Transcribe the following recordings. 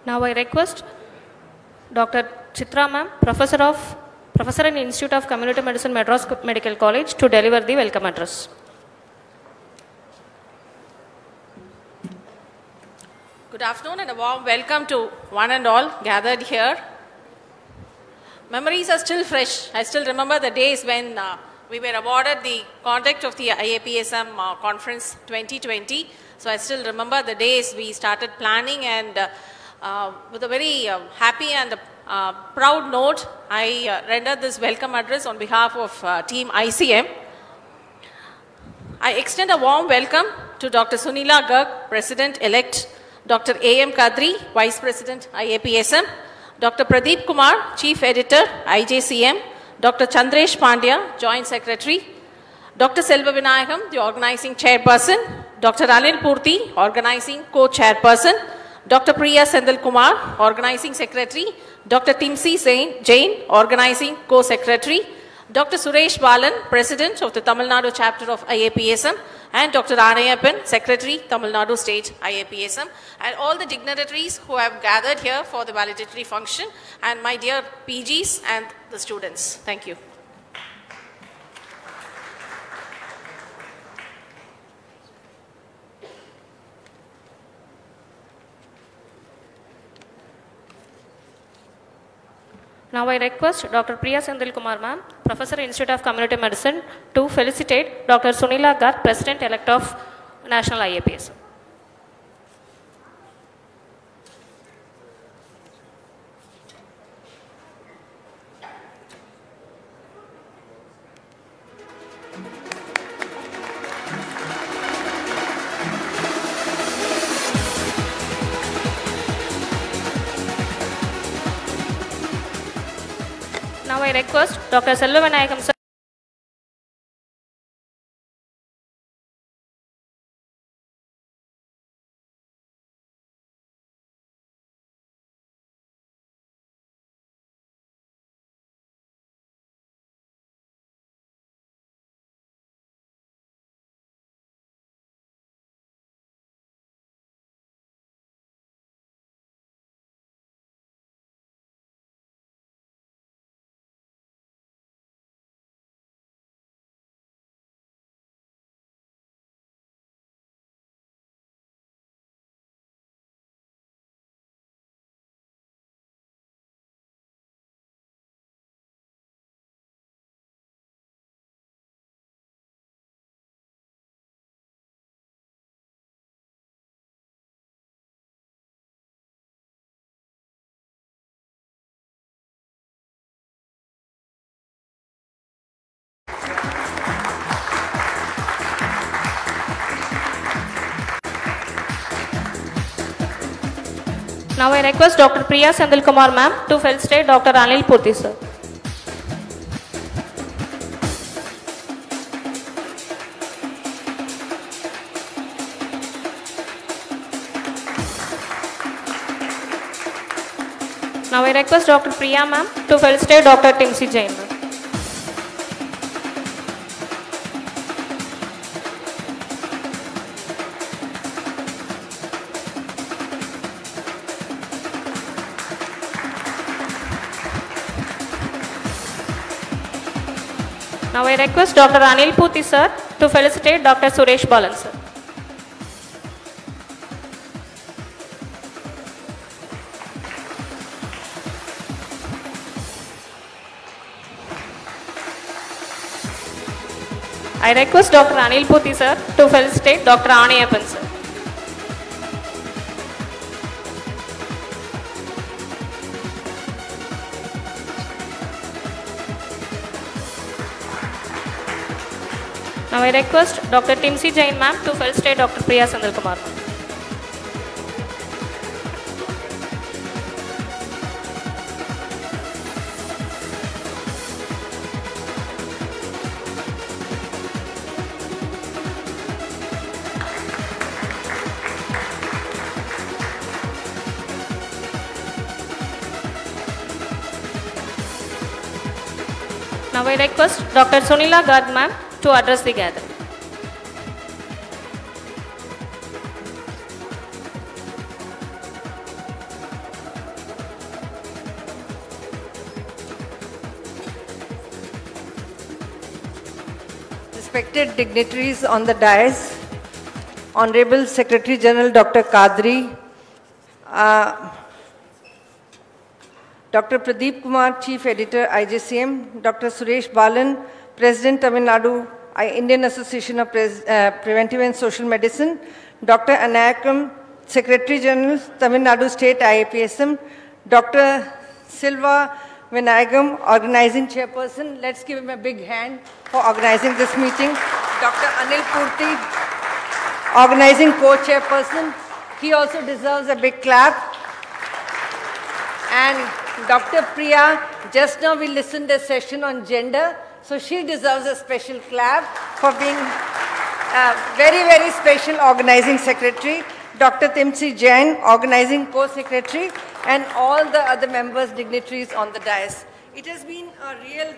Now I request Dr. Chitra ma'am, Professor in Institute of Community Medicine, Madras Medical College, to deliver the welcome address. Good afternoon and a warm welcome to one and all gathered here. Memories are still fresh. I still remember the days when we were awarded the conduct of the IAPSM conference 2020. So I still remember the days we started planning, and with a very happy and proud note, I rendered this welcome address on behalf of team ICM. I extend a warm welcome to Dr. Sunila Garg, President-elect, Dr. A.M. Kadri, Vice President, IAPSM, Dr. Pradeep Kumar, Chief Editor, IJCM, Dr. Chandresh Pandya, Joint Secretary, Dr. Selva Vinayagam, the Organizing Chairperson, Dr. Anil Purthy, Organizing Co-Chairperson, Dr. Priya Sendal Kumar, Organizing Secretary, Dr. Timsi Jain, Organizing Co-Secretary, Dr. Suresh Balan, President of the Tamil Nadu Chapter of IAPSM, and Dr. Anayappan, Secretary, Tamil Nadu State IAPSM, and all the dignitaries who have gathered here for the valedictory function, and my dear PGs and the students. Thank you. Now I request Dr. Priya Sendil Kumar ma'am, Professor Institute of Community Medicine, to felicitate Dr. Sunila Garg, President-elect of National IAPSM. Now I request Dr. Selva Vinayagam sir. Now I request Dr. Priya Sendil Kumar ma'am to felicitate Dr. Anil Purthy sir. Now I request Dr. Priya ma'am to felicitate Dr. Timsi Jain ma'am. Now I request Dr. Anil Purthy sir to felicitate Dr. Suresh Balan sir. I request Dr. Anil Purthy sir to felicitate Dr. Anayappan sir. Now I request Dr. Timsi Jain ma'am to felicitate Dr. Priya Sendil Kumar ma'am. Now I request Dr. Sunila Garg ma'am to address the gathering. Respected dignitaries on the dais, Honorable Secretary General Dr. Kadri, Dr. Pradeep Kumar, Chief Editor, IJCM, Dr. Suresh Balan, President Tamil Nadu Indian Association of Preventive and Social Medicine, Dr. Anayakam, Secretary General, Tamil Nadu State IAPSM, Dr. Silva Vinayagam, Organizing Chairperson. Let's give him a big hand for organizing this meeting. Dr. Anil Purti, Organizing Co-Chairperson. He also deserves a big clap. And Dr. Priya, just now we listened to a session on gender, so she deserves a special clap for being a very, very special organizing secretary. Dr. Timsi Jain, organizing co-secretary, and all the other members, dignitaries on the dais. It has been a real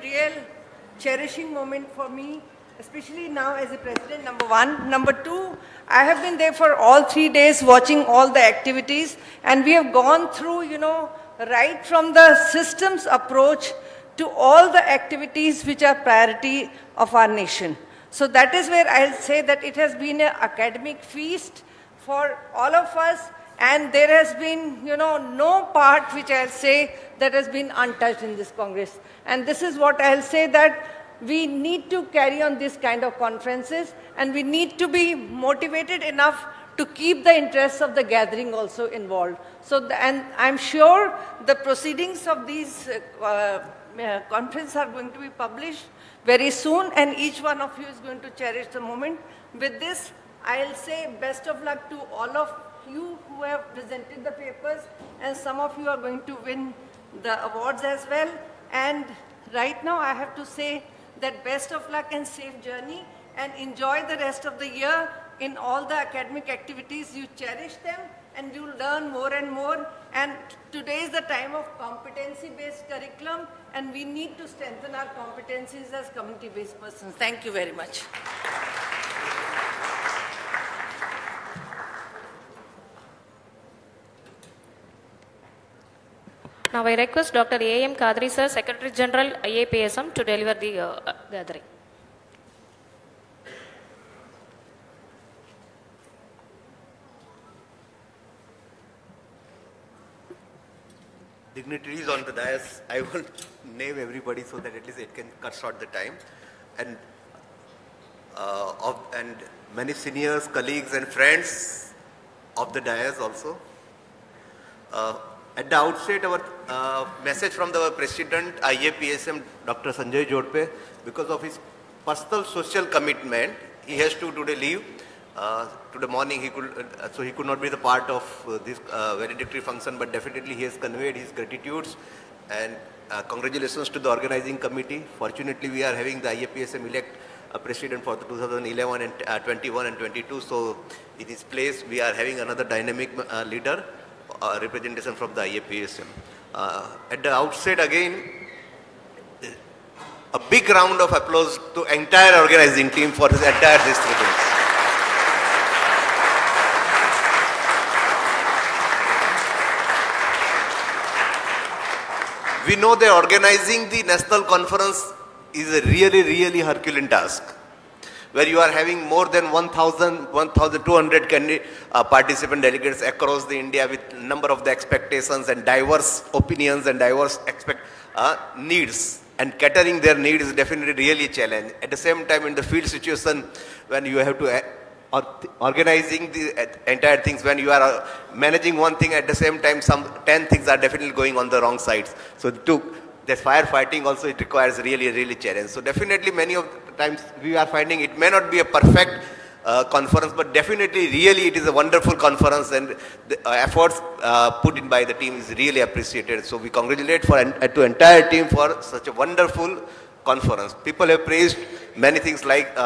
cherishing moment for me, especially now as a president, number one. Number two, I have been there for all 3 days watching all the activities, and we have gone through, you know, right from the systems approach to all the activities which are priority of our nation. So that is where I'll say that it has been an academic feast for all of us, and there has been, you know, no part which I'll say that has been untouched in this Congress. And this is what I'll say, that we need to carry on this kind of conferences, and we need to be motivated enough to keep the interests of the gathering also involved. So, and I'm sure the proceedings of these conferences are going to be published very soon, and each one of you is going to cherish the moment. With this, I'll say best of luck to all of you who have presented the papers, and some of you are going to win the awards as well. And right now I have to say that best of luck and safe journey, and enjoy the rest of the year in all the academic activities. You cherish them and you learn more and more. And today is the time of competency-based curriculum, and we need to strengthen our competencies as community-based persons. Thank you very much. Now I request Dr. A.M. Kadri sir, Secretary General IAPSM, to deliver the gathering. Dignitaries on the dais, I won't name everybody so that at least it can cut short the time. And and many seniors, colleagues and friends of the dais also. At the outset, our message from the President IAPSM, Dr. Sanjay Jodhpe, because of his personal social commitment, he has to today leave. Today morning he could not be the part of this valedictory function, but definitely he has conveyed his gratitudes and congratulations to the organizing committee. Fortunately, we are having the IAPSM elect a president for the 2011 and 21 and 22. So in his place, we are having another dynamic leader, representation from the IAPSM. At the outset again, a big round of applause to entire organizing team for his entire district. We know that organizing the national conference is a really Herculean task, where you are having more than 1,200 participant delegates across the India with number of the expectations and diverse opinions and diverse needs. And catering their needs is definitely really a challenge. At the same time, in the field situation, when you have to organizing the entire things, when you are managing one thing at the same time, some 10 things are definitely going on the wrong sides. So the firefighting also, it requires really challenge. So definitely many of the times we are finding it may not be a perfect conference, but definitely really it is a wonderful conference, and the efforts put in by the team is really appreciated. So we congratulate to entire team for such a wonderful conference. People have praised many things like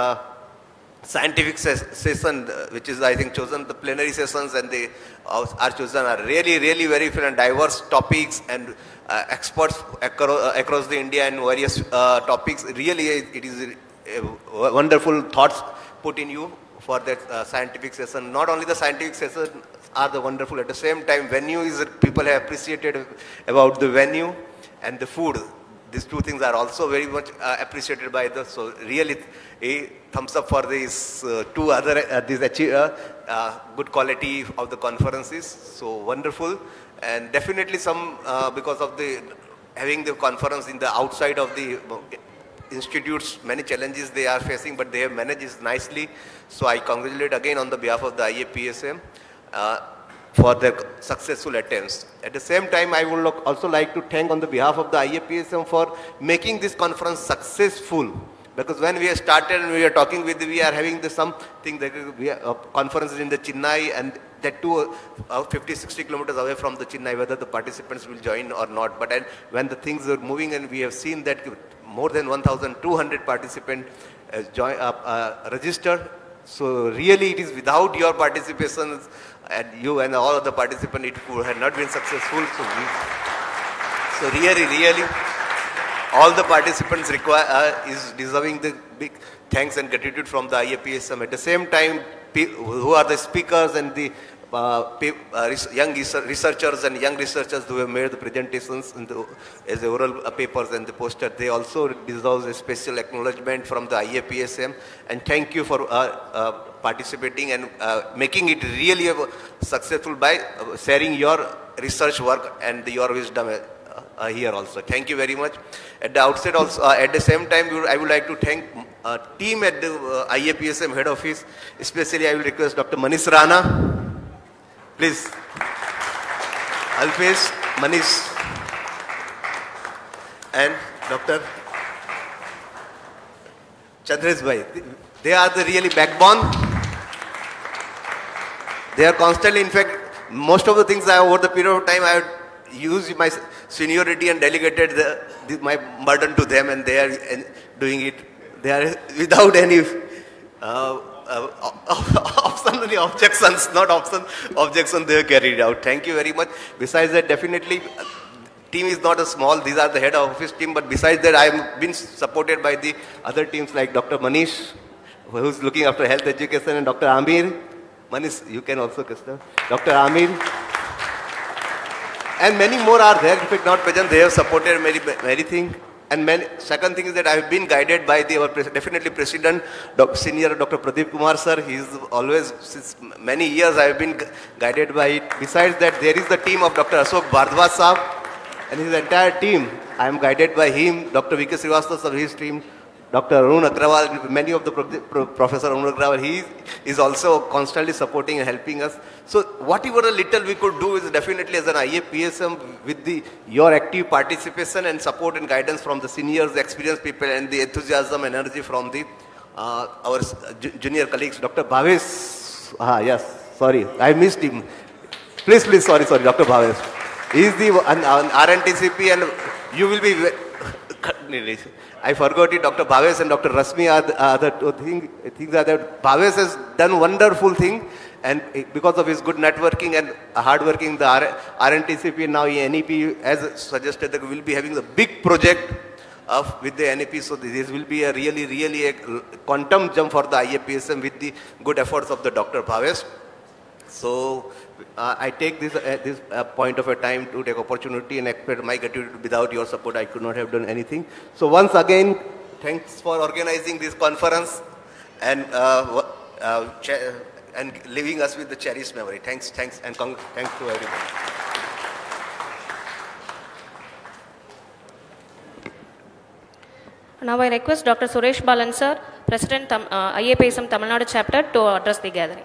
scientific session, which is I think chosen the plenary sessions and the are chosen are really, really very different, diverse topics and experts across the India and various topics. Really, it is wonderful thoughts put in you for that scientific session. Not only the scientific sessions are the wonderful, at the same time venue is, people have appreciated about the venue and the food. These two things are also very much appreciated by the, so really a thumbs up for these two other, good quality of the conferences. So wonderful, and definitely some, because of the, having the conference in the outside of the institutes, many challenges they are facing, but they have managed it nicely. So I congratulate again on the behalf of the IAPSM for their successful attempts. At the same time, I would also like to thank on the behalf of the IAPSM for making this conference successful. Because when we started and we are talking with, we are having something that we are conferences in the Chennai, and that too 50-60 kilometers away from the Chennai, whether the participants will join or not. But when the things are moving, and we have seen that more than 1,200 participants registered. So really it is without your participation and you and all of the participants, it could have not been successful. So really, all the participants is deserving the big thanks and gratitude from the IAPSM. At the same time, who are the speakers and the young researchers and young researchers who have made the presentations in the, as the oral papers and the poster, they also deserve a special acknowledgement from the IAPSM. And thank you for participating and making it really successful by sharing your research work and your wisdom here also. Thank you very much. At the outset also, at the same time, I would like to thank team at the IAPSM head office. Especially I will request Dr. Manish Rana. Please. Alpesh, Manish and Dr. Chandresh Bhai. They are the really backbone. They are constantly, in fact, most of the things over the period of time I have used my seniority and delegated my burden to them, and they are doing it. They are without any objections, objections they have carried out. Thank you very much. Besides that, definitely, team is not a small, these are the head office team, but besides that, I have been supported by the other teams like Dr. Manish, who is looking after health education, and Dr. Amir. Manish, you can also question. Dr. Amir. And many more are there. In fact, not present, they have supported many things. And second thing is that I have been guided by our definitely President, Senior Dr. Pradeep Kumar sir. He is always, since many years I have been guided by it. Besides that, there is the team of Dr. Ashok Bhardwaj Saab and his entire team. I am guided by him, Dr. V.K. Srivastava sir, his team, Dr. Arun Agrawal, many of the Professor Arun Agrawal, he is also constantly supporting and helping us. So whatever a little we could do is definitely as an IAPSM with your active participation and support and guidance from the seniors, the experienced people, and the enthusiasm and energy from the our junior colleagues. Dr. Bhavesh, yes, sorry, I missed him. Please, sorry, Dr. Bhavesh. He is the RNTCP, and you will be... I forgot it. Dr. Bhavesh and Dr. Rasmi are the two things are that Bhavesh has done wonderful thing, and because of his good networking and hard working, the RNTCP now NEP has suggested that we will be having the big project with the NEP. So this will be a really a quantum jump for the IAPSM with the good efforts of the Dr. Bhavesh. So I take this point of a time to take opportunity and express my gratitude. Without your support, I could not have done anything. So once again, thanks for organizing this conference and leaving us with the cherished memory. Thanks, and thanks to everyone. Now I request Dr. Suresh Balan sir, President IAPSM Tamil Nadu chapter, to address the gathering.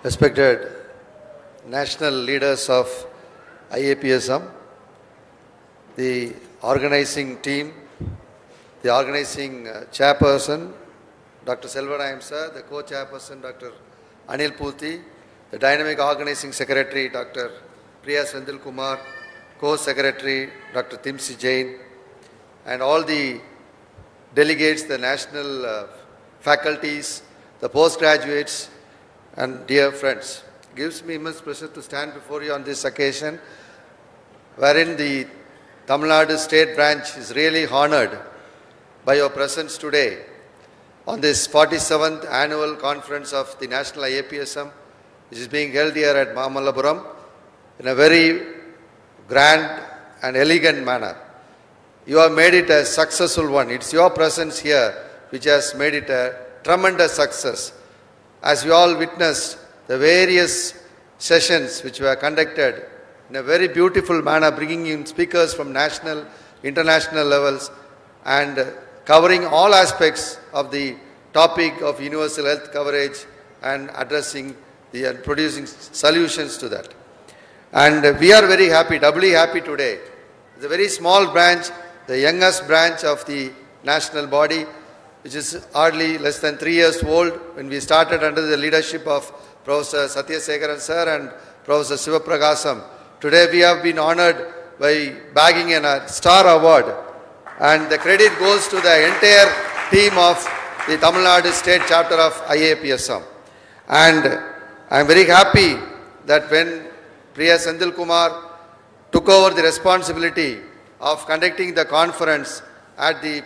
Respected national leaders of IAPSM, the organizing team, the organizing chairperson, Dr. Selvarayam sir, the co-chairperson, Dr. Anil Puthi, the dynamic organizing secretary, Dr. Priya Sendil Kumar, co-secretary, Dr. Timsi Jain, and all the delegates, the national faculties, the postgraduates, and dear friends. It gives me immense pleasure to stand before you on this occasion, wherein the Tamil Nadu State Branch is really honored by your presence today on this 47th annual conference of the National IAPSM, which is being held here at Mamallapuram in a very grand and elegant manner. You have made it a successful one. It's your presence here which has made it a tremendous success. As we all witnessed the various sessions which were conducted in a very beautiful manner, bringing in speakers from national, international levels and covering all aspects of the topic of universal health coverage and addressing and producing solutions to that. And we are very happy, doubly happy today. It's a very small branch, the youngest branch of the national body, which is hardly less than 3 years old, when we started under the leadership of Professor Satyasekaran sir and Professor Sivaprakasamam. Today we have been honored by bagging a star award, and the credit goes to the entire team of the Tamil Nadu State Chapter of IAPSM. And I am very happy that when Priya Senthilkumar took over the responsibility of conducting the conference at the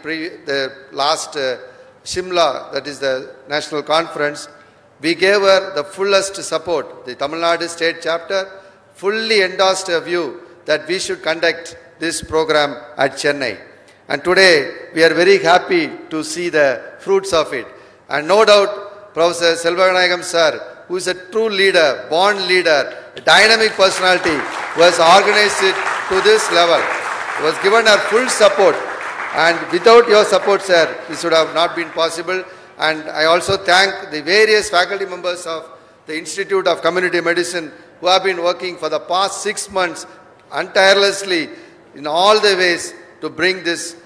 last Shimla, that is the national conference, we gave her the fullest support. The Tamil Nadu State Chapter fully endorsed her view that we should conduct this program at Chennai. And today we are very happy to see the fruits of it. And no doubt Professor Selvaganayagam sir, who is a true leader, born leader, a dynamic personality, who has organized it to this level, who has given her full support. And without your support, sir, this would have not been possible. And I also thank the various faculty members of the Institute of Community Medicine who have been working for the past 6 months tirelessly in all the ways to bring this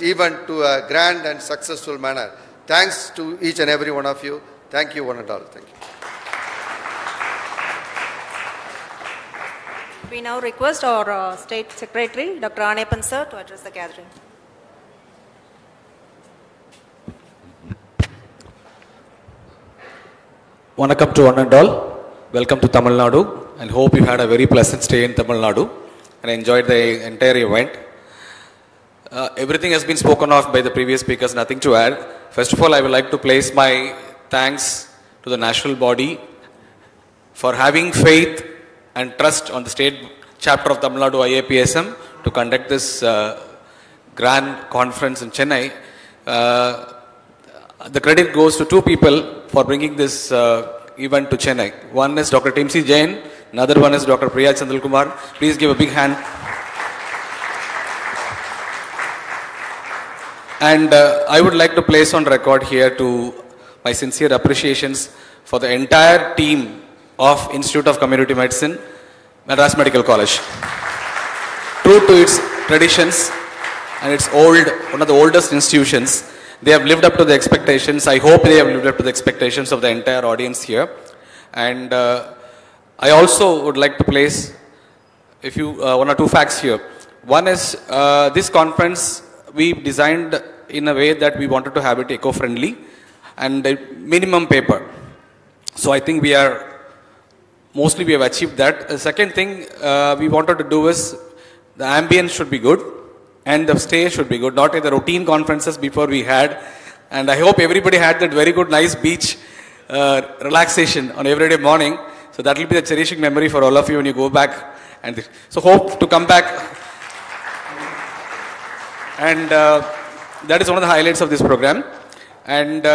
event to a grand and successful manner. Thanks to each and every one of you. Thank you one and all. Thank you. We now request our State Secretary, Dr. Anepan sir, to address the gathering. Vanakkam to one and all. Welcome to Tamil Nadu, and hope you had a very pleasant stay in Tamil Nadu and enjoyed the entire event. Everything has been spoken of by the previous speakers, nothing to add. First of all, I would like to place my thanks to the national body for having faith and trust on the state chapter of Tamil Nadu IAPSM to conduct this grand conference in Chennai. The credit goes to two people for bringing this event to Chennai. One is Dr. Timsi Jain, another one is Dr. Priya Senthilkumar. Please give a big hand. And I would like to place on record here to my sincere appreciations for the entire team of Institute of Community Medicine, Madras Medical College. True to its traditions and its one of the oldest institutions, they have lived up to the expectations. I hope they have lived up to the expectations of the entire audience here. And I also would like to place one or two facts here. One is this conference we designed in a way that we wanted to have it eco-friendly and minimum paper. So I think we have achieved that. The second thing we wanted to do is the ambience should be good and the stay should be good, not like the routine conferences before we had. And I hope everybody had that very good, nice beach relaxation on everyday morning. So that will be the cherishing memory for all of you when you go back. And so hope to come back. And that is one of the highlights of this program. And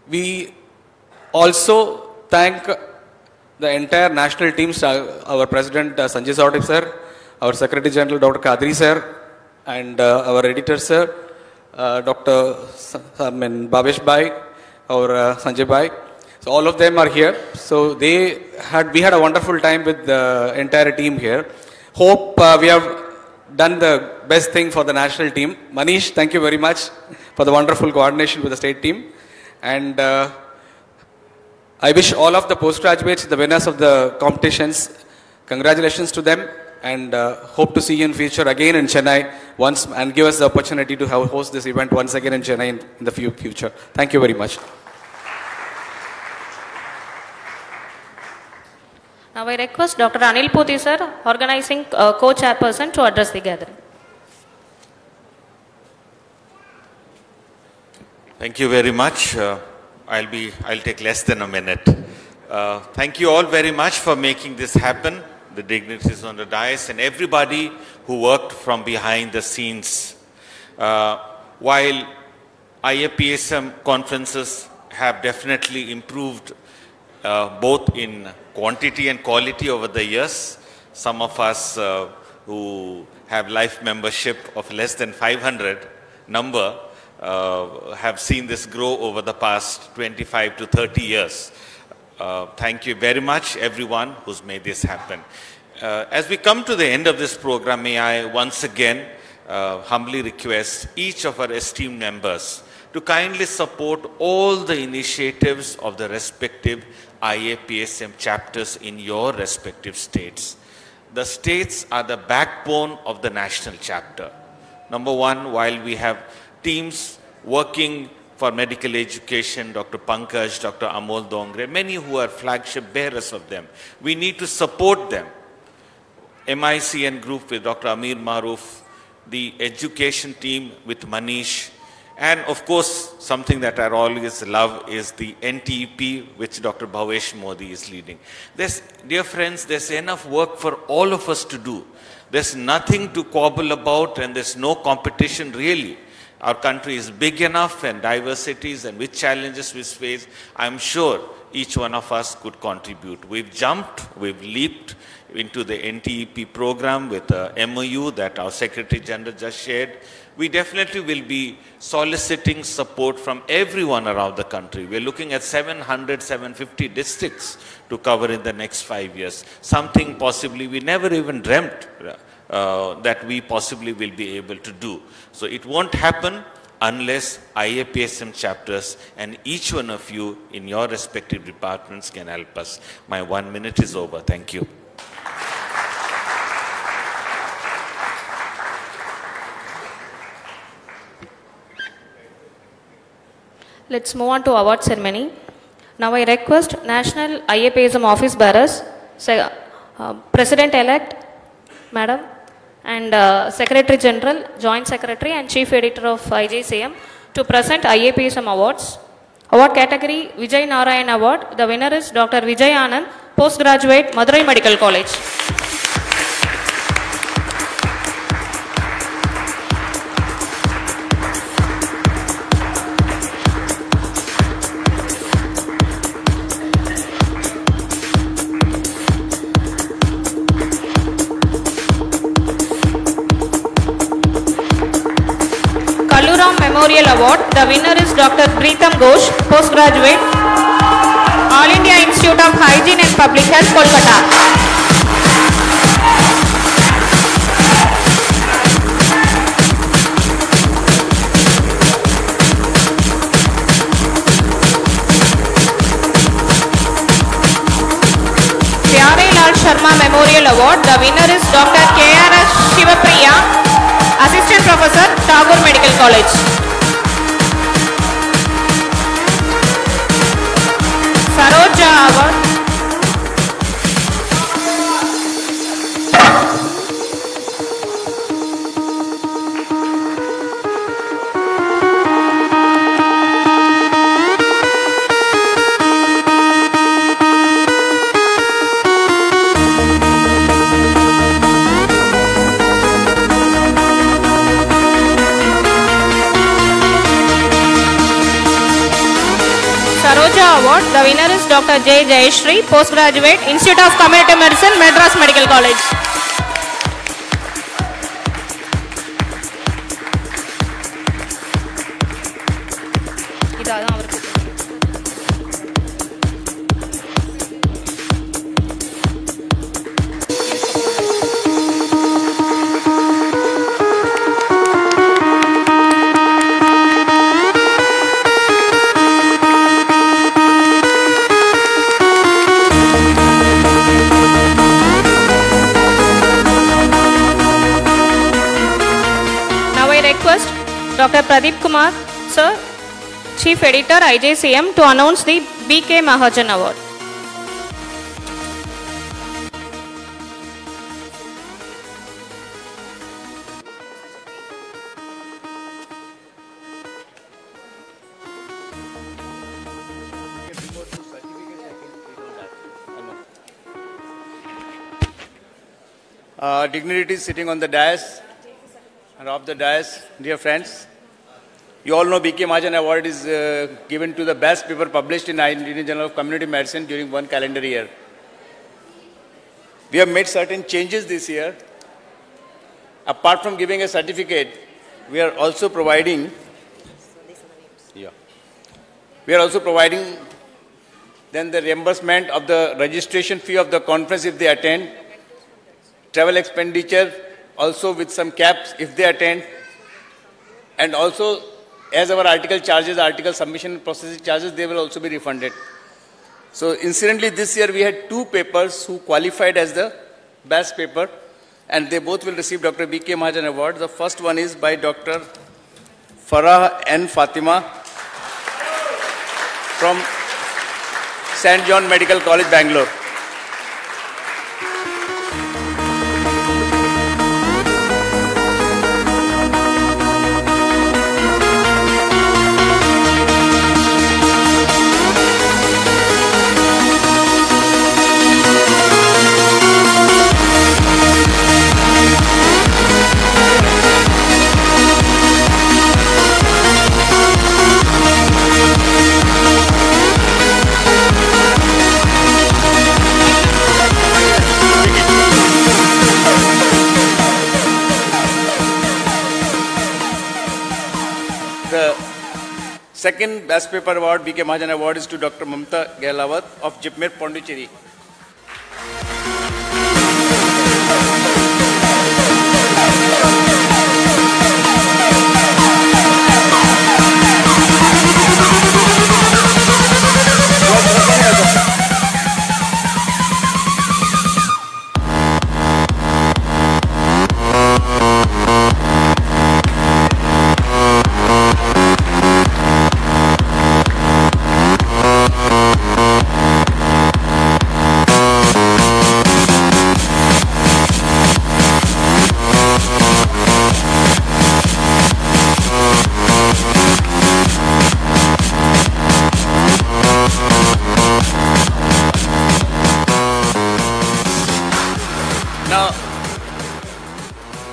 we also thank the entire national teams, our President Sanjay Saurabh sir, our Secretary General Dr. Kadri sir, and our editor sir, Dr. Bhavesh Bhai, our Sanjay Bhai. So all of them are here. So we had a wonderful time with the entire team here. Hope we have done the best thing for the national team. Manish, thank you very much for the wonderful coordination with the state team. And I wish all of the postgraduates, the winners of the competitions, congratulations to them. and hope to see you in future again in Chennai once, and give us the opportunity to host this event once again in Chennai in the future. Thank you very much. Now I request Dr. Anil Puthi sir, organizing co-chairperson, to address the gathering. Thank you very much. I'll take less than a minute. Thank you all very much for making this happen, the dignitaries on the dais and everybody who worked from behind the scenes. While IAPSM conferences have definitely improved both in quantity and quality over the years, some of us who have life membership of less than 500 number have seen this grow over the past 25 to 30 years. Thank you very much, everyone who's made this happen. As we come to the end of this program, may I once again humbly request each of our esteemed members to kindly support all the initiatives of the respective IAPSM chapters in your respective states. The states are the backbone of the national chapter. Number one, while we have teams working for medical education, Dr. Pankaj, Dr. Amol Dongre, many who are flagship bearers of them, we need to support them. MICN group with Dr. Amir Maroof, the education team with Manish, and of course, something that I always love is the NTEP, which Dr. Bhavesh Modi is leading. Dear friends, there's enough work for all of us to do. There's nothing to quibble about, and there's no competition really. Our country is big enough, and diversities and with challenges we face, I'm sure each one of us could contribute. We've jumped, we've leaped into the NTEP program with the MOU that our Secretary General just shared. We definitely will be soliciting support from everyone around the country. We're looking at 700, 750 districts to cover in the next 5 years. Something possibly we never even dreamt that we possibly will be able to do. So it won't happen unless IAPSM chapters and each one of you in your respective departments can help us. My 1 minute is over. Thank you. Let's move on to award ceremony. Now I request National IAPSM Office Bearers, President-elect, Madam, and Secretary General, Joint Secretary and Chief Editor of IJCM to present IAPSM Awards. Award category Vijay Narayan Award. The winner is Dr. Vijay Anand, Postgraduate, Madurai Medical College. Memorial Award. The winner is Dr. Preetham Ghosh, Postgraduate, All India Institute of Hygiene and Public Health, Kolkata. Pyare Lal Sharma Memorial Award. The winner is Dr. K.R.S. Shivapriya, Assistant Professor, Tagore Medical College. Saroja Award. Award. The winner is Dr. J. Jayashree, Postgraduate, Institute of Community Medicine, Madras Medical College. Dr. Pradeep Kumar, Sir, Chief Editor, IJCM, to announce the B.K. Mahajan Award. Dignitaries sitting on the dais and off the dais, dear friends. You all know B.K. Mahajan Award is given to the best paper published in Indian Journal of Community Medicine during one calendar year. We have made certain changes this year. Apart from giving a certificate, we are also providing then the reimbursement of the registration fee of the conference if they attend, travel expenditure also with some caps if they attend, and also as our article charges, article submission processing charges, they will also be refunded. So incidentally this year we had 2 papers who qualified as the best paper, and they both will receive Dr. B.K. Mahajan Award. The first one is by Dr. Farah N. Fatima from St. John Medical College, Bangalore. Second Best Paper Award, B.K. Mahajan Award, is to Dr. Mamta Gehlawat of Jipmer, Pondicherry.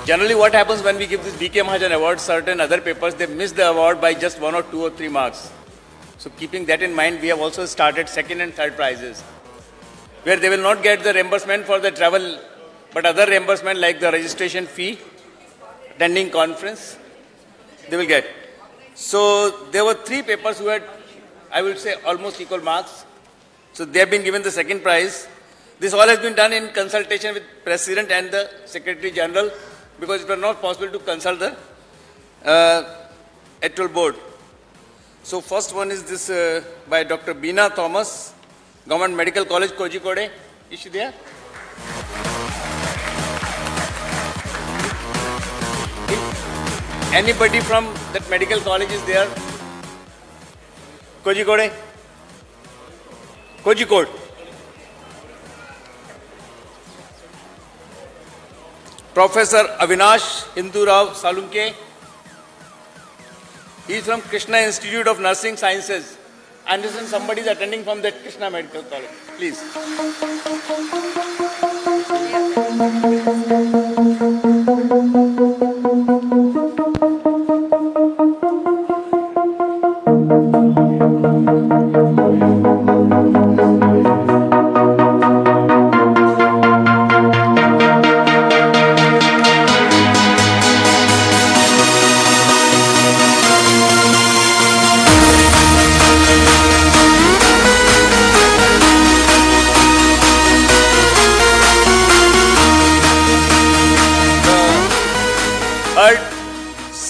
Generally what happens when we give this B.K. Mahajan Award, certain other papers, they miss the award by just 1 or 2 or 3 marks. So keeping that in mind, we have also started second and third prizes, where they will not get the reimbursement for the travel, but other reimbursement like the registration fee, attending conference, they will get. So there were 3 papers who had, I would say, almost equal marks. So they have been given the second prize. This all has been done in consultation with President and the Secretary General, because it was not possible to consult the actual board. So first one is this by Dr. Beena Thomas, Government Medical College, Kozhikode. Is she there? Anybody from that medical college is there? Kozhikode? Kozhikode. Professor Avinash Hindu Rao Salunke. He is from Krishna Institute of Nursing Sciences. I understand somebody is attending from that Krishna Medical College. Please.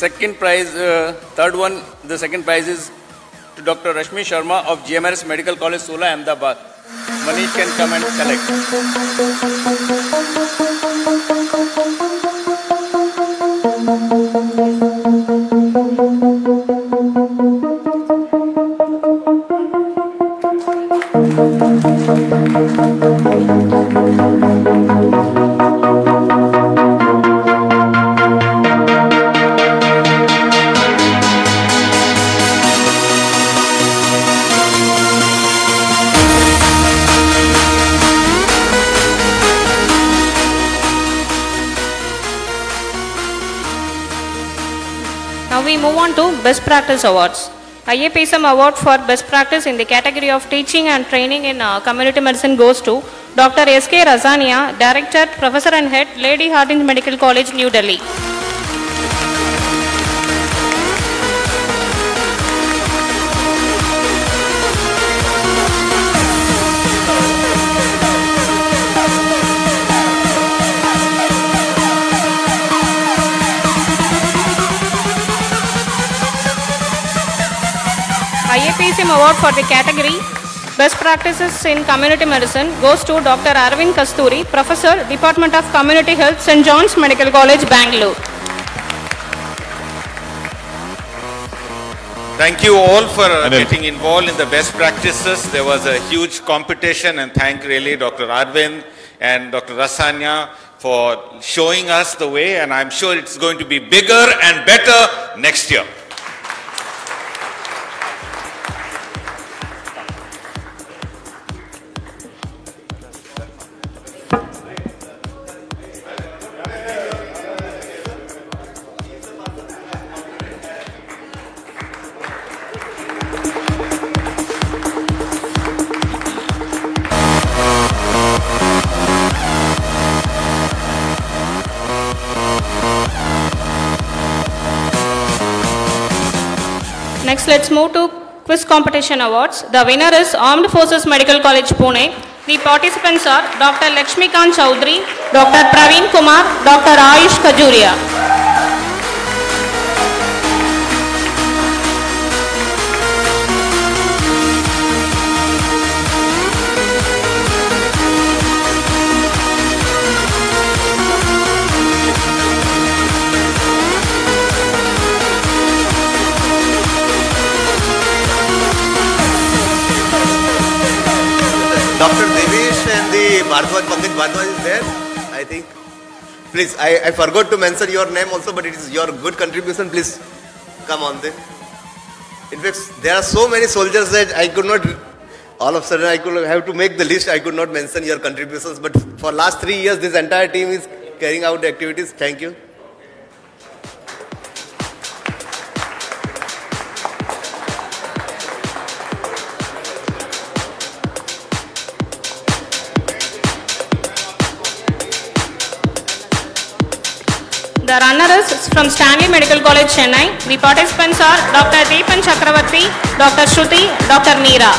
Second prize, third one, the second prize is to Dr. Rashmi Sharma of GMRS Medical College, Sola, Ahmedabad. Manish can come and select. Now we move on to Best Practice Awards. IAPSM Award for Best Practice in the category of Teaching and Training in Community Medicine goes to Dr. S.K. Razania, Director, Professor and Head, Lady Hardinge Medical College, New Delhi. IAPSM Award for the category Best Practices in Community Medicine goes to Dr. Arvind Kasturi, Professor, Department of Community Health, St. John's Medical College, Bangalore. Thank you all for getting involved in the best practices. There was a huge competition, and thank really Dr. Arvind and Dr. Rasanya for showing us the way, and I'm sure it's going to be bigger and better next year. Next, let's move to Quiz Competition Awards. The winner is Armed Forces Medical College, Pune. The participants are Dr. Lakshmikant Chowdhury, Dr. Praveen Kumar, Dr. Ayush Kajuria. Dr. Devesh and the Bhardwaj, Pankaj Bhardwaj is there, I think. Please, I forgot to mention your name also, but it is your good contribution. Please come on there. In fact, there are so many soldiers that I could not, all of a sudden I could have to make the list. I could not mention your contributions, but for last 3 years, this entire team is carrying out the activities. Thank you. The runner is from Stanley Medical College, Chennai. The participants are Dr. Deepan Chakravarti, Dr. Shruti, Dr. Neera.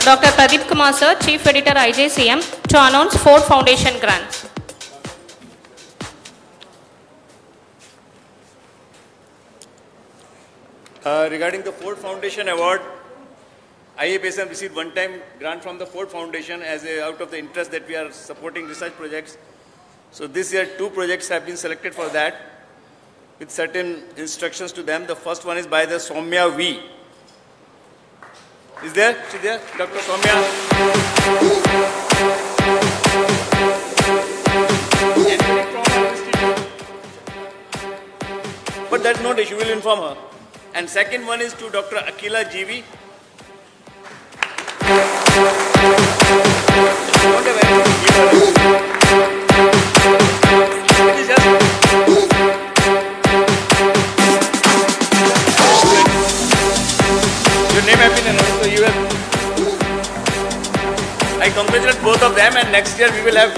Dr. Pradeep Kumar Sir, Chief Editor IJCM, to announce 4 foundation grants. Regarding the Ford Foundation Award, IAPSM received one-time grant from the Ford Foundation out of the interest that we are supporting research projects. So this year 2 projects have been selected for that with certain instructions to them. The first one is by the Soumya V. Is there? Is there? Dr. Soumya? But that's not issue, we'll inform her. And second one is to Dr. Akila GV. Don't have anything to give her. It is just next year we will have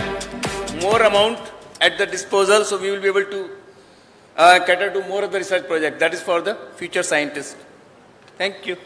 more amount at the disposal, so we will be able to cater to more of the research project. That is for the future scientists. Thank you.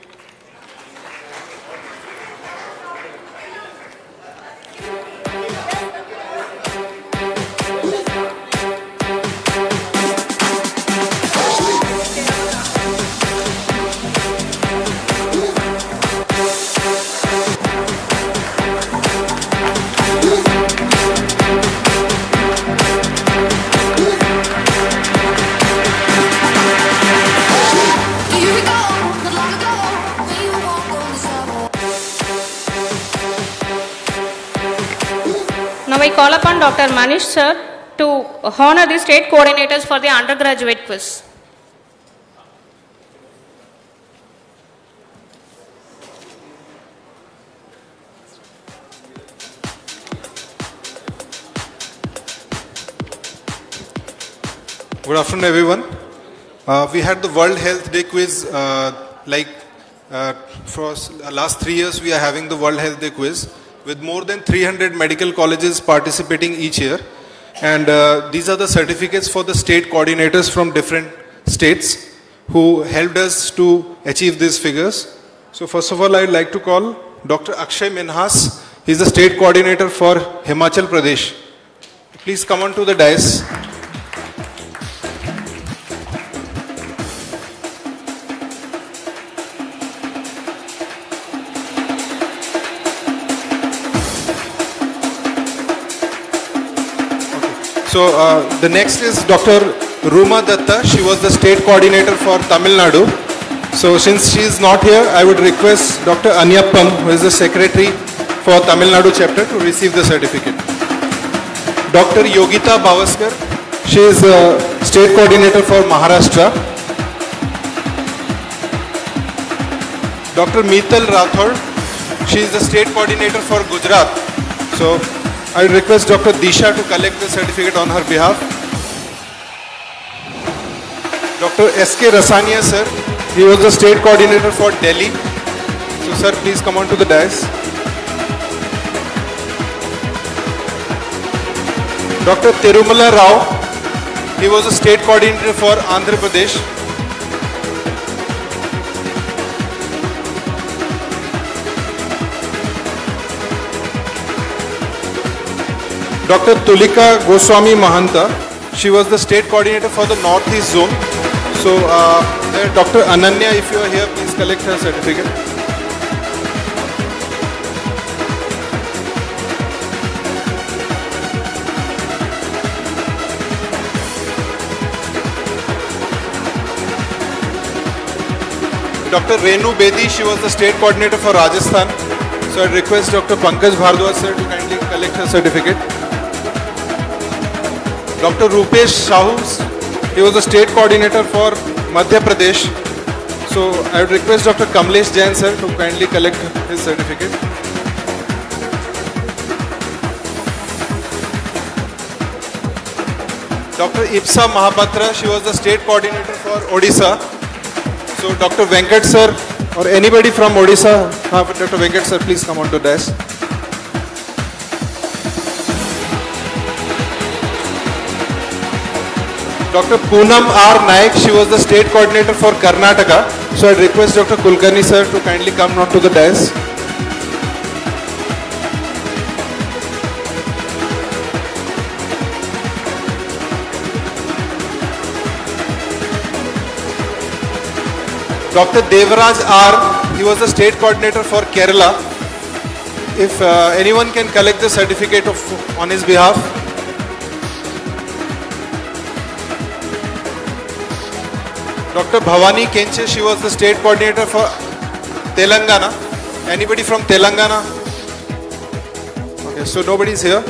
Now I call upon Dr. Manish sir to honor the state coordinators for the undergraduate quiz. Good afternoon, everyone. We had the World Health Day quiz. For last 3 years, we are having the World Health Day quiz with more than 300 medical colleges participating each year. And these are the certificates for the state coordinators from different states who helped us to achieve these figures. So first of all, I would like to call Dr. Akshay Minhas. He is the state coordinator for Himachal Pradesh. Please come on to the dais. So the next is Dr. Ruma Datta. She was the state coordinator for Tamil Nadu. So since she is not here, I would request Dr. Anyappam, who is the secretary for Tamil Nadu chapter, to receive the certificate. Dr. Yogita Bavaskar. She is the state coordinator for Maharashtra. Dr. Meetal Rathod. She is the state coordinator for Gujarat. So I will request Dr. Disha to collect the certificate on her behalf. Dr. S.K. Rasania sir, he was the state coordinator for Delhi. So sir, please come on to the dais. Dr. Tirumala Rao, he was the state coordinator for Andhra Pradesh. Dr. Tulika Goswami Mahanta, she was the state coordinator for the Northeast Zone. So, Dr. Ananya, if you are here, please collect her certificate. Dr. Renu Bedi, she was the state coordinator for Rajasthan. So, I request Dr. Pankaj Bhardwaj sir to kindly collect her certificate. Dr. Rupesh Sahu, he was the state coordinator for Madhya Pradesh. So I would request Dr. Kamlesh Jain sir to kindly collect his certificate. Dr. Ipsa Mahapatra, she was the state coordinator for Odisha. So Dr. Venkat sir or anybody from Odisha, Dr. Venkat sir, please come on to desk. Dr. Poonam R. Naik, she was the state coordinator for Karnataka. So I request Dr. Kulkarni sir to kindly come on to the dais. Dr. Devraj R. He was the state coordinator for Kerala. If anyone can collect the certificate on his behalf. Dr. Bhavani Kenche, she was the state coordinator for Telangana. Anybody from Telangana? Okay, so nobody is here.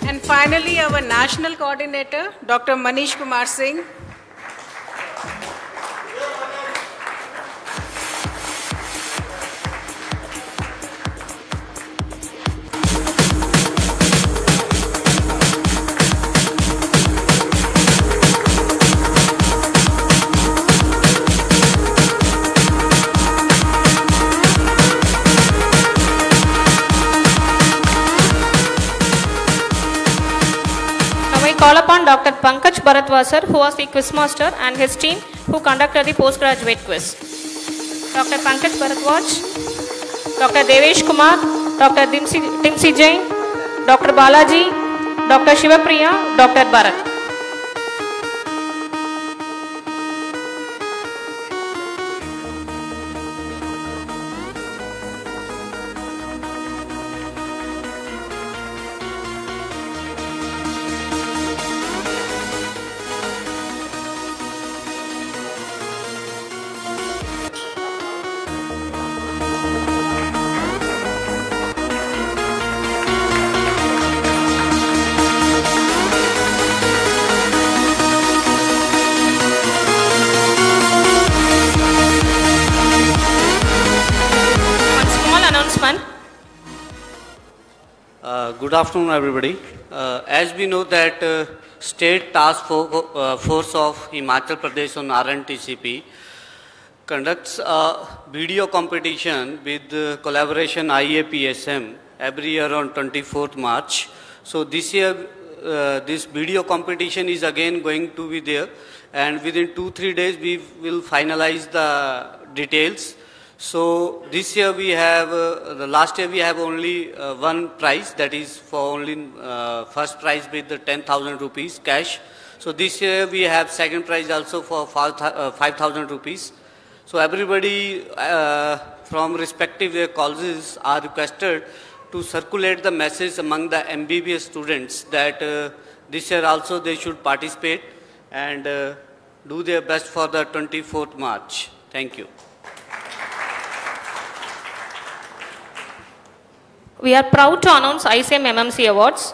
And finally, our national coordinator, Dr. Manish Kumar Singh. call upon Dr. Pankaj Bharatwasar, who was the quizmaster, and his team who conducted the postgraduate quiz. Dr. Pankaj Bharatwaj, Dr. Devesh Kumar, Dr. Timsi Jain, Dr. Balaji, Dr. Shivapriya, Dr. Bharat. Good afternoon, everybody. As we know that State Task Force of Himachal Pradesh on RNTCP conducts a video competition with collaboration IAPSM every year on 24th March. So this year, this video competition is again going to be there, and within 2-3 days we will finalize the details. So this year we have, the last year we have only one prize, that is for only first prize with the 10,000 rupees cash. So this year we have second prize also for 5,000 rupees. So everybody from respective colleges are requested to circulate the message among the MBBS students that this year also they should participate and do their best for the 24th March. Thank you. We are proud to announce ICM MMC Awards.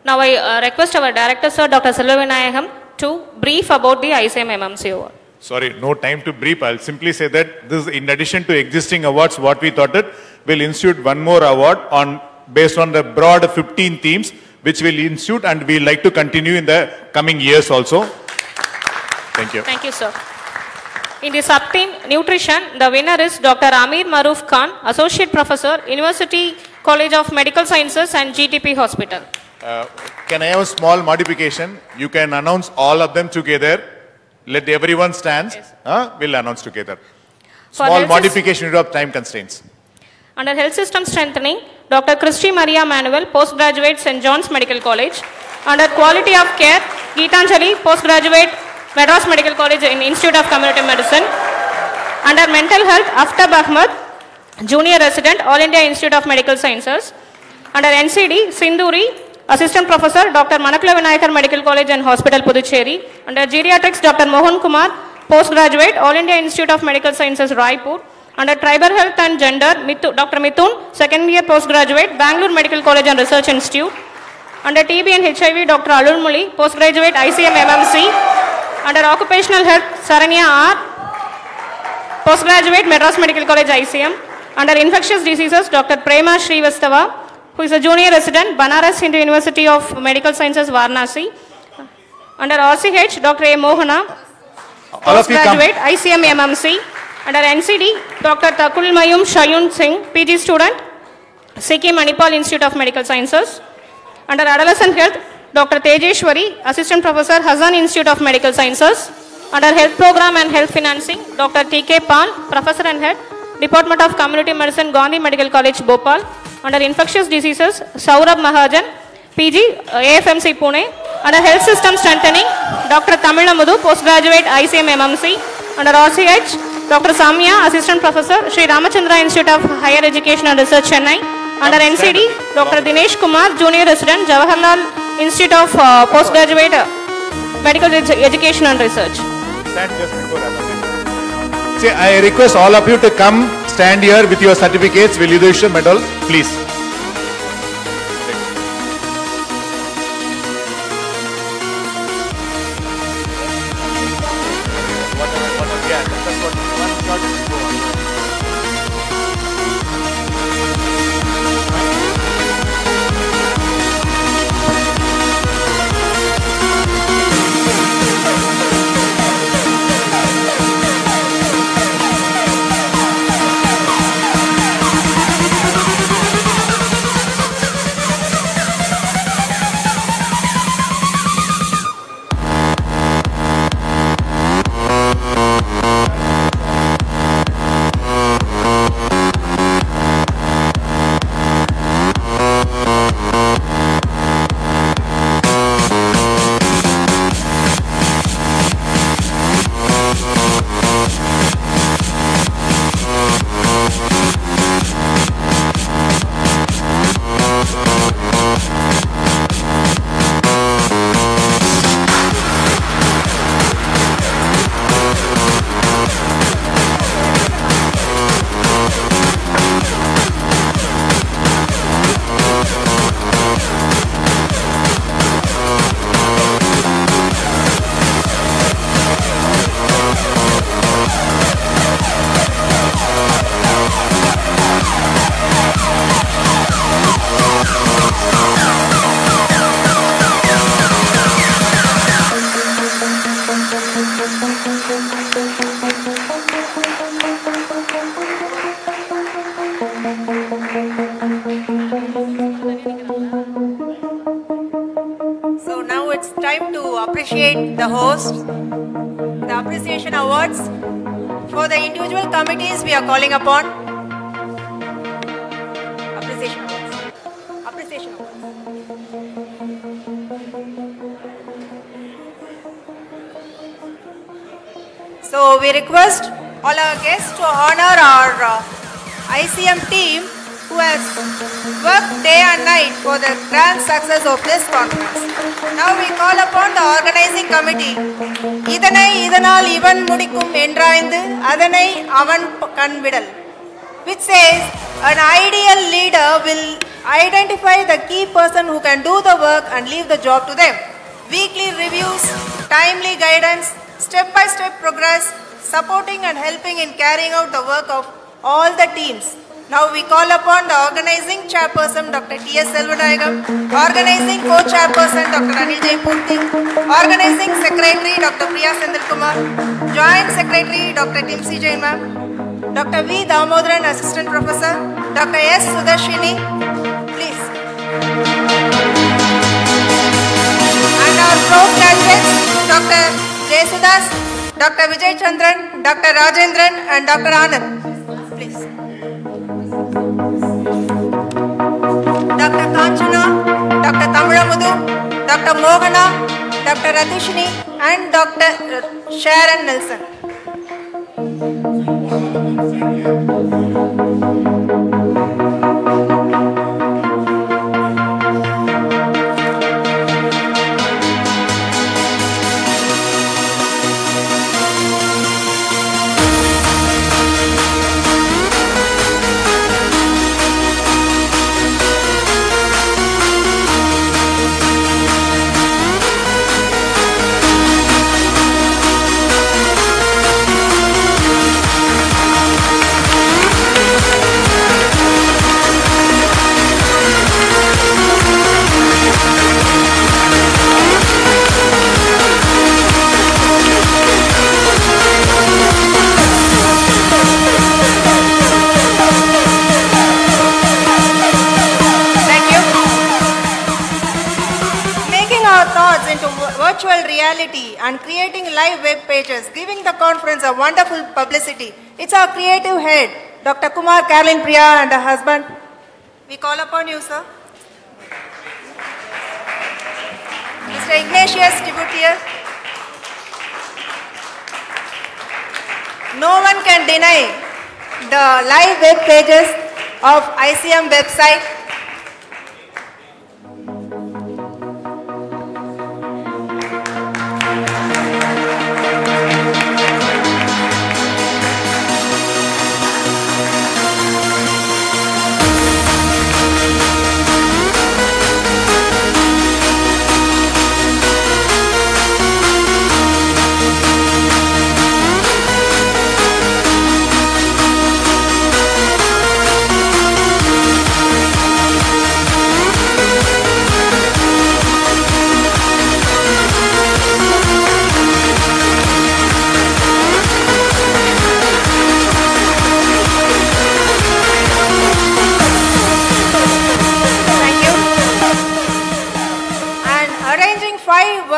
Now I request our Director Sir Dr. Selvavinayagam to brief about the ICM MMC Award. Sorry, no time to brief. I'll simply say that this, in addition to existing awards, what we thought it, we'll institute one more award based on the broad 15 themes, which we'll institute and we'll like to continue in the coming years also. Thank you. Thank you, sir. In the sub-theme Nutrition, the winner is Dr. Amir Maroof Khan, Associate Professor, University College of Medical Sciences and GTP Hospital. Can I have a small modification? You can announce all of them together. Let everyone stand. Yes. We'll announce together. Small modification of time constraints. Under Health System Strengthening, Dr. Christy Maria Manuel, Postgraduate, St. John's Medical College. Under Quality of Care, Geetanjali, Postgraduate, Madras Medical College in Institute of Community Medicine. Under Mental Health, Aftab Ahmed, Junior Resident, All India Institute of Medical Sciences. Under NCD, Sinduri, Assistant Professor, Dr. Manakula Vinayakar Medical College and Hospital, Puducherry. Under Geriatrics, Dr. Mohan Kumar, Postgraduate, All India Institute of Medical Sciences, Raipur. Under Tribal Health and Gender, Dr. Mithun, Second Year Postgraduate, Bangalore Medical College and Research Institute. Under TB and HIV, Dr. Alul Muli, Postgraduate, ICM MMC. Under Occupational Health, Saranya R, Postgraduate, Madras Medical College, ICM. Under Infectious Diseases, Dr. Prema Srivastava, who is a Junior Resident, Banaras Hindu University of Medical Sciences, Varanasi. Under RCH, Dr. A. Mohana, Postgraduate, ICM MMC. Under NCD, Dr. Takul Mayum Shayun Singh, PG student, Sikkim Manipal Institute of Medical Sciences. Under Adolescent Health, Dr. Tejeshwari, Assistant Professor, Hazan Institute of Medical Sciences. Under Health Program and Health Financing, Dr. T.K. Pal, Professor and Head, Department of Community Medicine, Gandhi Medical College, Bhopal. Under Infectious Diseases, Saurabh Mahajan, PG, AFMC Pune. Under Health System Strengthening, Dr. Tamilamudu, Postgraduate, ICM MMC. Under RCH, Dr. Samya, Assistant Professor, Sri Ramachandra Institute of Higher Education and Research, Chennai. Under NCD, Dr. Dinesh Kumar, Junior Resident, Jawaharlal Institute of Postgraduate Medical Education and Research. Stand just before that. See, I request all of you to come stand here with your certificates. Will you issue medal, please? appreciate the host. The appreciation awards for the individual committees we are calling upon. Appreciation awards. Appreciation awards. So we request all our guests to honor our ICM team who has worked day and night for the grand success of this conference. Now we call upon the organizing committee. இதனை இதனால் இவன் முடிக்கும் என்றாய்ந்து அதனை அவன் கண்விடல், which says an ideal leader will identify the key person who can do the work and leave the job to them. Weekly reviews, timely guidance, step-by-step progress, supporting and helping in carrying out the work of all the teams. Now we call upon the organizing chairperson Dr. T.S. Selvanayagam, organizing co-chairperson Dr. Anil Jaipurthy, organizing secretary Dr. Priya Sendilkumar, joint secretary Dr. Timsi Jain ma'am, Dr. V. Damodaran, assistant professor, Dr. S. Sudashini, please. And our pro-graduates Dr. J. Sudas, Dr. Vijay Chandran, Dr. Rajendran and Dr. Anand, please. Dr. Kanchana, Dr. Tamilamudu, Dr. Mohana, Dr. Ratishini and Dr. Sharon Nelson. Virtual reality and creating live web pages, giving the conference a wonderful publicity. It's our creative head, Dr. Kumar Caroline Priya and her husband. We call upon you, sir. Mr. Ignatius Tibutier. No one can deny the live web pages of ICM website.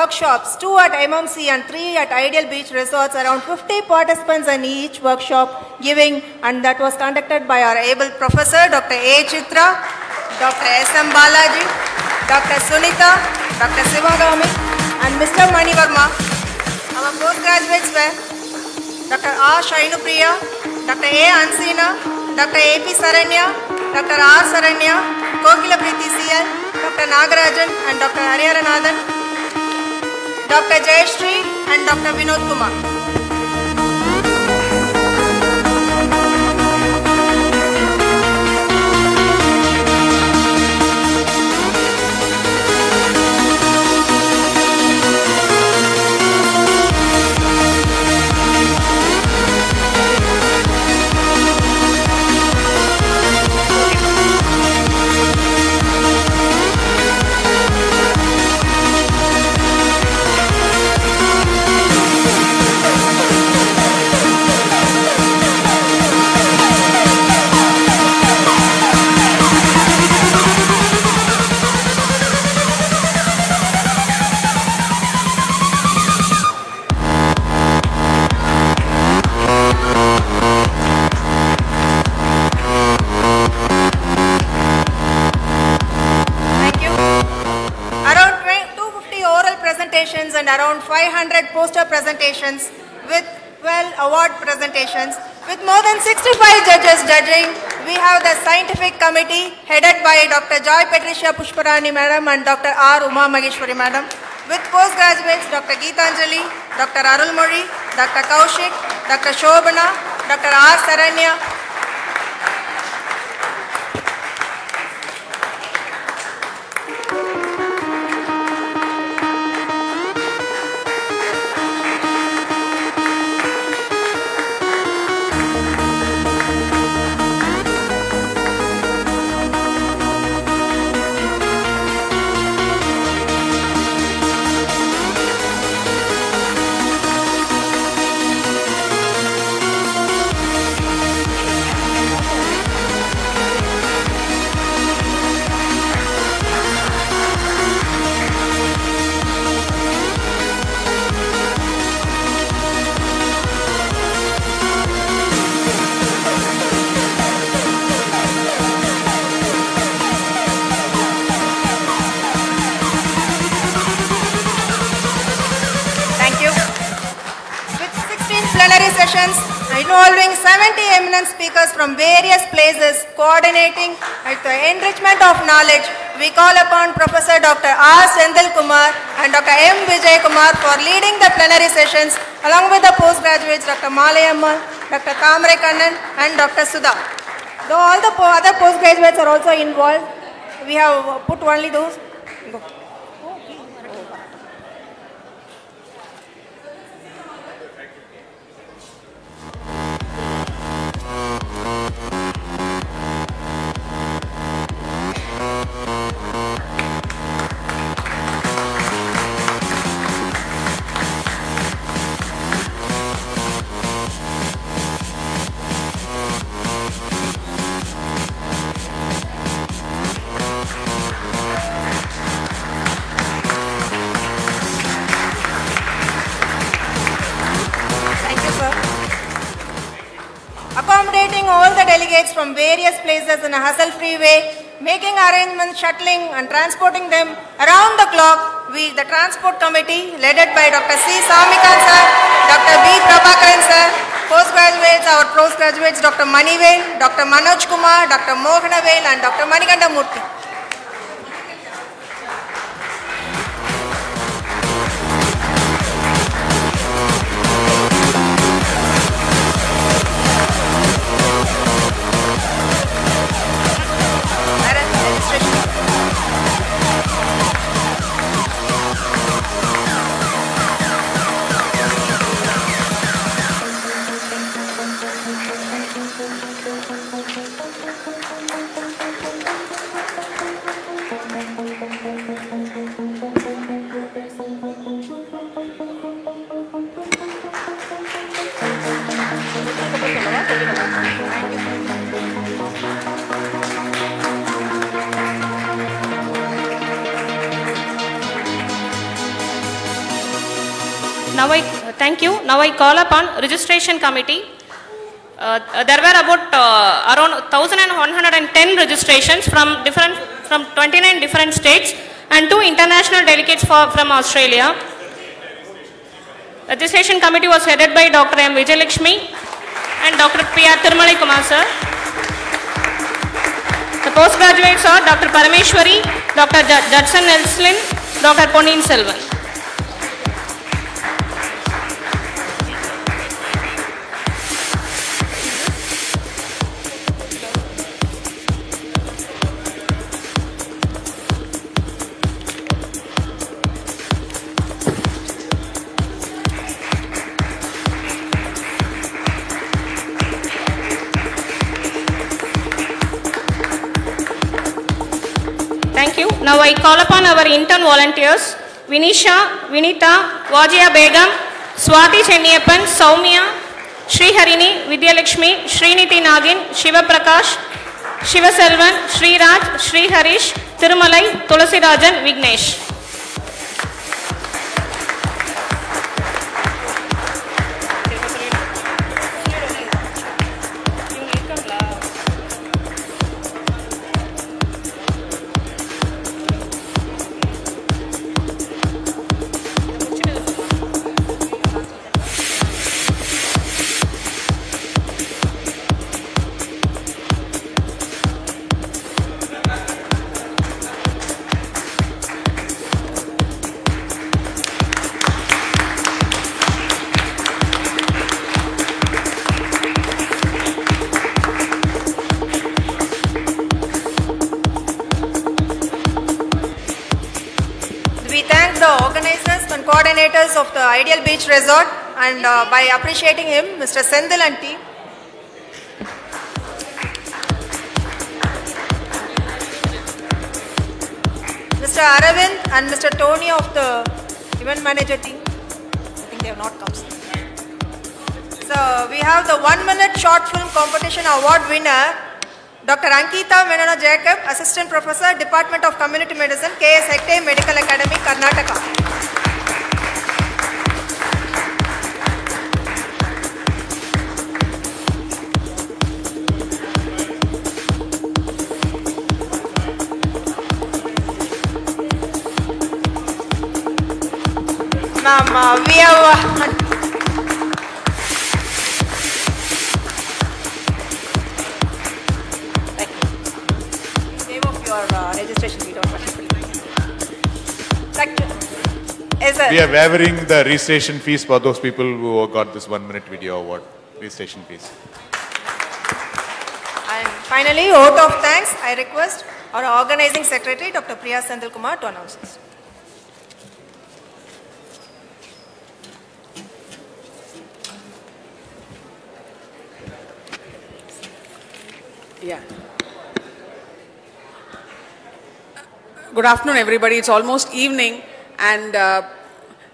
Workshops, 2 at MMC and 3 at Ideal Beach Resorts, around 50 participants in each workshop giving, and that was conducted by our able professor Dr. A. Chitra, Dr. S. M. Balaji, Dr. Sunita, Dr. Sivagami and Mr. Mani Verma. Our postgraduates were Dr. R. Shainupriya, Dr. A. Ansina, Dr. A. P. Saranya, Dr. R. Saranya, Kokila Priti CL, Dr. Nagarajan and Dr. Hariharanathan, Dr. Jayashree and Dr. Vinod Kumar. and around 500 poster presentations with 12 award presentations. With more than 65 judges judging, we have the scientific committee headed by Dr. Joy Patricia Pushparani Madam and Dr. R. Uma Maheshwari Madam. With postgraduates Dr. Geetanjali, Dr. Arulmozhi, Dr. Kaushik, Dr. Shobana, Dr. R. Saranya. Involving 70 eminent speakers from various places, coordinating at the enrichment of knowledge, we call upon Professor Dr. R. Sendil Kumar and Dr. M. Vijay Kumar for leading the plenary sessions, along with the postgraduates Dr. Malayammal, Dr. Tamre Kannan and Dr. Sudha. Though all the other postgraduates are also involved, we have put only those. Go. Accommodating all the delegates from various places in a hassle-free way, making arrangements, shuttling and transporting them around the clock, we, the Transport Committee, led by Dr. C. Samikan sir, Dr. B. Prabhakaran sir, postgraduates, our postgraduates Dr. Manivel, Dr. Manoj Kumar, Dr. Mohanavel and Dr. Manikanda Murthy. Thank you. Now I call upon registration committee. There were about around 1,110 registrations from 29 different states and 2 international delegates from Australia. Registration committee was headed by Dr. M. Vijayalakshmi and Dr. P.R. Tirumali Kumar sir. The postgraduates are Dr. Parameshwari, Dr. Judson Elslin, Dr. Ponniyin Selvan. Thank you. Now I call upon our intern volunteers, Vinisha, Vinita, Vajia Begum, Swati Chenniyappan, Soumya, Sri Harini, Vidyalakshmi, Sriniti Nagin, Shiva Prakash, Shiva Selvan, Sri Raj, Sri Harish, Tirumalai, Tulasi Rajan, Vignesh. the organizers and coordinators of the Ideal Beach Resort, and by appreciating him, Mr. Sendil and team. Mr. Aravind and Mr. Tony of the event manager team. I think they have not come. So we have the 1-minute short film competition award winner, Dr. Ankita Menona Jacob, Assistant Professor, Department of Community Medicine, KS Hegde Medical Academy, Karnataka. Ma'am, we have name of your registration. We don't want We are waiving the registration fees for those people who got this 1-minute video award. Registration fees. And finally, vote of thanks. I request our organizing secretary, Dr. Priya Sendil Kumar, to announce this. Yeah. Good afternoon, everybody. It's almost evening, and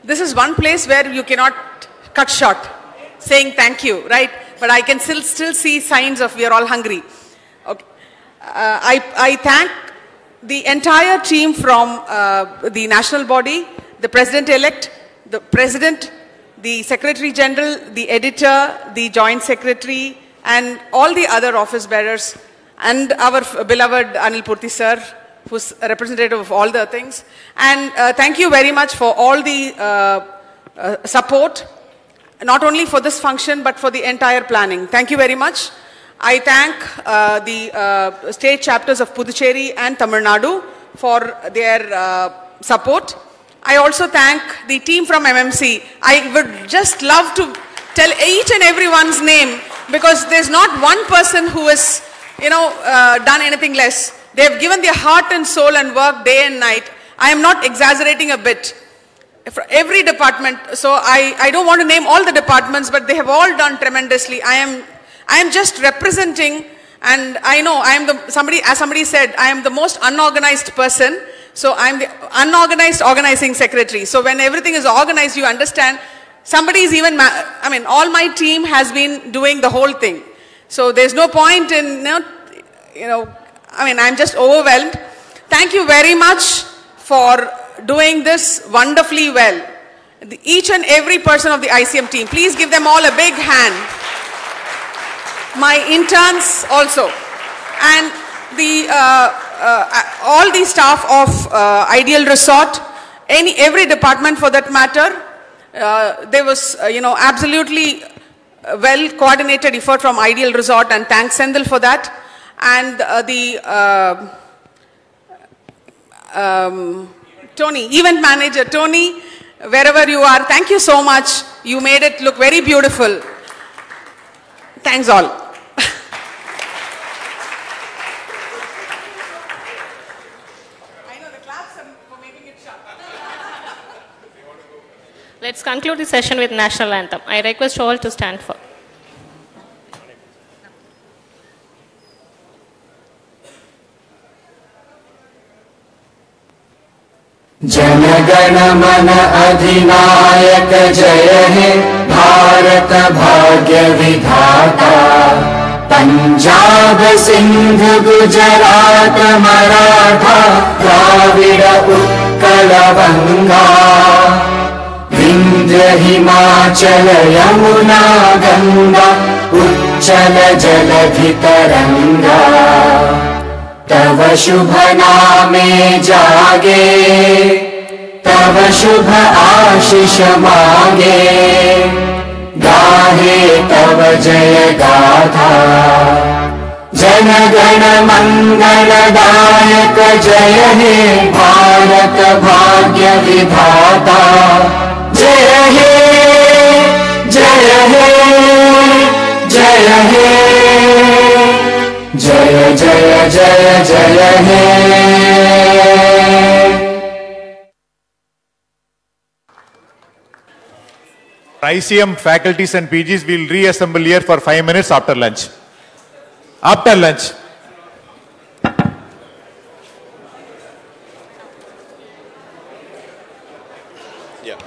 this is one place where you cannot cut short saying thank you, right? But I can still see signs of we are all hungry. Okay. I thank the entire team from the national body, the president-elect, the president, the secretary general, the editor, the joint secretary, and all the other office bearers, and our beloved Anil Purthy sir, who's a representative of all the things. And thank you very much for all the support, not only for this function, but for the entire planning. Thank you very much. I thank the state chapters of Puducherry and Tamil Nadu for their support. I also thank the team from MMC. I would just love to tell each and everyone's name, because there's not one person who has, done anything less. They have given their heart and soul and work day and night. I am not exaggerating a bit. For every department, so I don't want to name all the departments, but they have all done tremendously. I am just representing, and I know I am as somebody said, I am the most unorganized person. So I am the unorganized organizing secretary. So when everything is organized, you understand. Somebody is even, all my team has been doing the whole thing. So there's no point in, I'm just overwhelmed. Thank you very much for doing this wonderfully well. Each and every person of the ICM team, please give them all a big hand. My interns also. And all the staff of Ideal Resort, every department for that matter. There was, absolutely well coordinated effort from Ideal Resort, and thanks Sendil for that. And Tony, event manager, Tony, wherever you are, thank you so much. You made it look very beautiful. Thanks all. I know the claps for making it sharp. Let's conclude the session with national anthem. I request all to stand for. जनगण मन अधिनायक जय हे भारत भाग्य विधाता पंजाब सिंध गुजरात मराठा द्राविड़ उत्कल बंगा विंध्य हिमाचल यमुना गंगा उच्चल जलधि तरंगा तव शुभ नामे जागे तव शुभ आशीष मांगे गाहे तव जय गाथा जन गण मंगलदायक जय हे भारत भाग्य विधाता जय हे जय हे जय हे जय जय जय जय हे ICM faculties and PGs will reassemble here for 5 minutes after lunch. After lunch. Yeah.